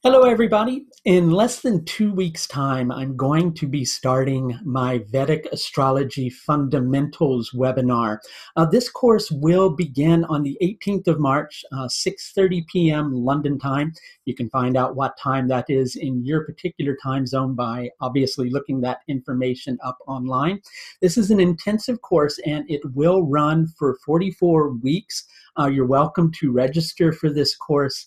Hello, everybody. In less than 2 weeks' time, I'm going to be starting my Vedic Astrology Fundamentals webinar. This course will begin on the 18th of March, 6:30 p.m. London time. You can find out what time that is in your particular time zone by obviously looking that information up online. This is an intensive course, and it will run for 44 weeks. You're welcome to register for this course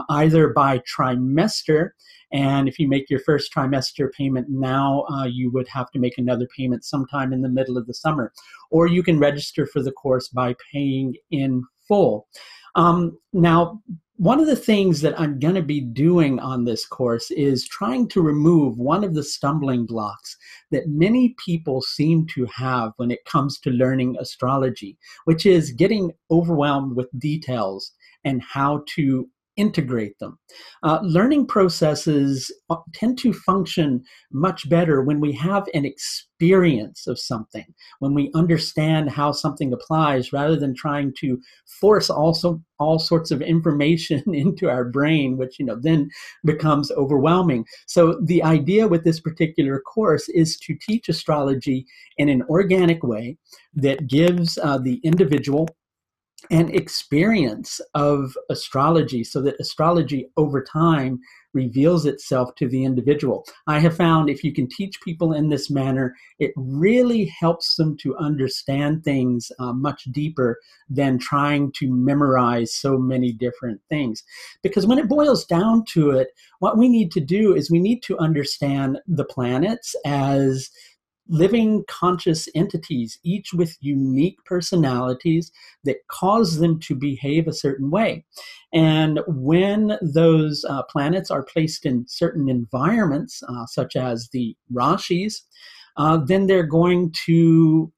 either by trimester, and if you make your first trimester payment now, you would have to make another payment sometime in the middle of the summer, or you can register for the course by paying in full. Now, one of the things that I'm going to be doing on this course is trying to remove one of the stumbling blocks that many people seem to have when it comes to learning astrology, which is getting overwhelmed with details and how to integrate them. Learning processes tend to function much better when we have an experience of something, when we understand how something applies, rather than trying to force all sorts of information into our brain, which then becomes overwhelming. So the idea with this particular course is to teach astrology in an organic way that gives the individual an experience of astrology, so that astrology over time reveals itself to the individual. I have found if you can teach people in this manner, it really helps them to understand things much deeper than trying to memorize so many different things. Because when it boils down to it, what we need to do is we need to understand the planets as living conscious entities, each with unique personalities that cause them to behave a certain way. And when those planets are placed in certain environments, such as the Rashis, then they're going to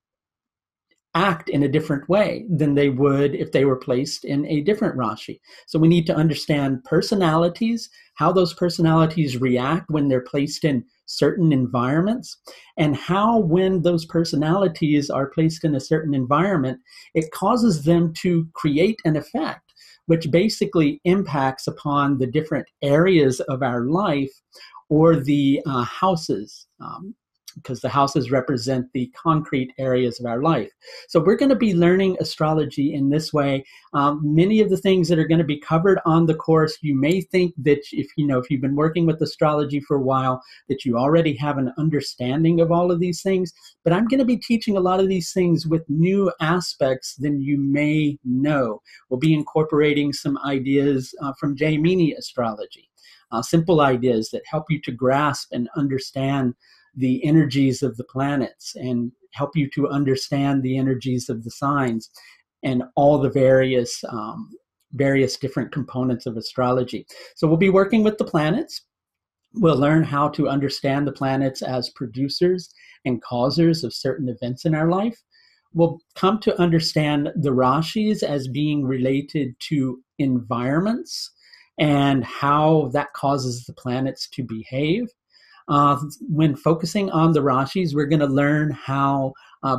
act in a different way than they would if they were placed in a different Rashi. So we need to understand personalities, how those personalities react when they're placed in certain environments, and how when those personalities are placed in a certain environment, it causes them to create an effect, which basically impacts upon the different areas of our life, or the houses, because the houses represent the concrete areas of our life. So we're going to be learning astrology in this way. Many of the things that are going to be covered on the course, you may think that if you've been working with astrology for a while, that you already have an understanding of all of these things. But I'm going to be teaching a lot of these things with new aspects than you may know. We'll be incorporating some ideas from Jaimini astrology, simple ideas that help you to grasp and understand the energies of the planets and help you to understand the energies of the signs and all the various different components of astrology. So we'll be working with the planets. We'll learn how to understand the planets as producers and causers of certain events in our life. We'll come to understand the Rashis as being related to environments and how that causes the planets to behave. When focusing on the Rashis, we're going to learn how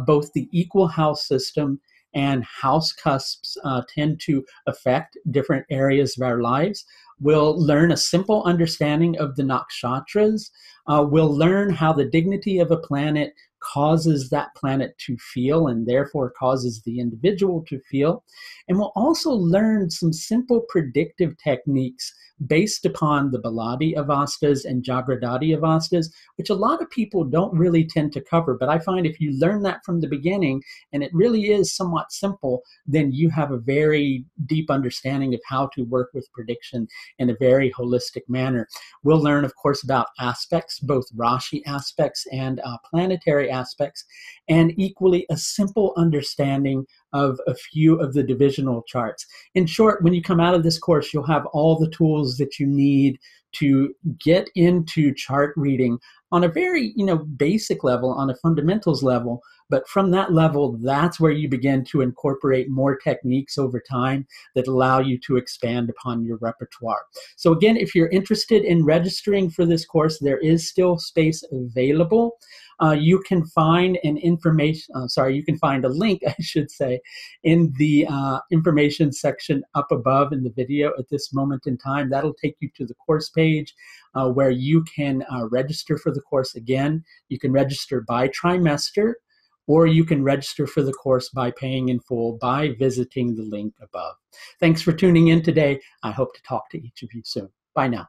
both the equal house system and house cusps tend to affect different areas of our lives. We'll learn a simple understanding of the nakshatras. We'll learn how the dignity of a planet causes that planet to feel, and therefore causes the individual to feel. And we'll also learn some simple predictive techniques based upon the Baladi Avastas and Jagradati Avastas, which a lot of people don't really tend to cover. But I find if you learn that from the beginning, and it really is somewhat simple, then you have a very deep understanding of how to work with prediction in a very holistic manner. We'll learn, of course, about aspects, both Rashi aspects and planetary aspects, and equally a simple understanding of a few of the divisional charts. In short, when you come out of this course, you'll have all the tools that you need to get into chart reading on a very, basic level, on a fundamentals level. But from that level, that's where you begin to incorporate more techniques over time that allow you to expand upon your repertoire. So again, if you're interested in registering for this course, there is still space available. You can find you can find a link, I should say, in the information section up above in the video at this moment in time. That'll take you to the course page where you can register for the course. Again, you can register by trimester, or you can register for the course by paying in full by visiting the link above. Thanks for tuning in today. I hope to talk to each of you soon. Bye now.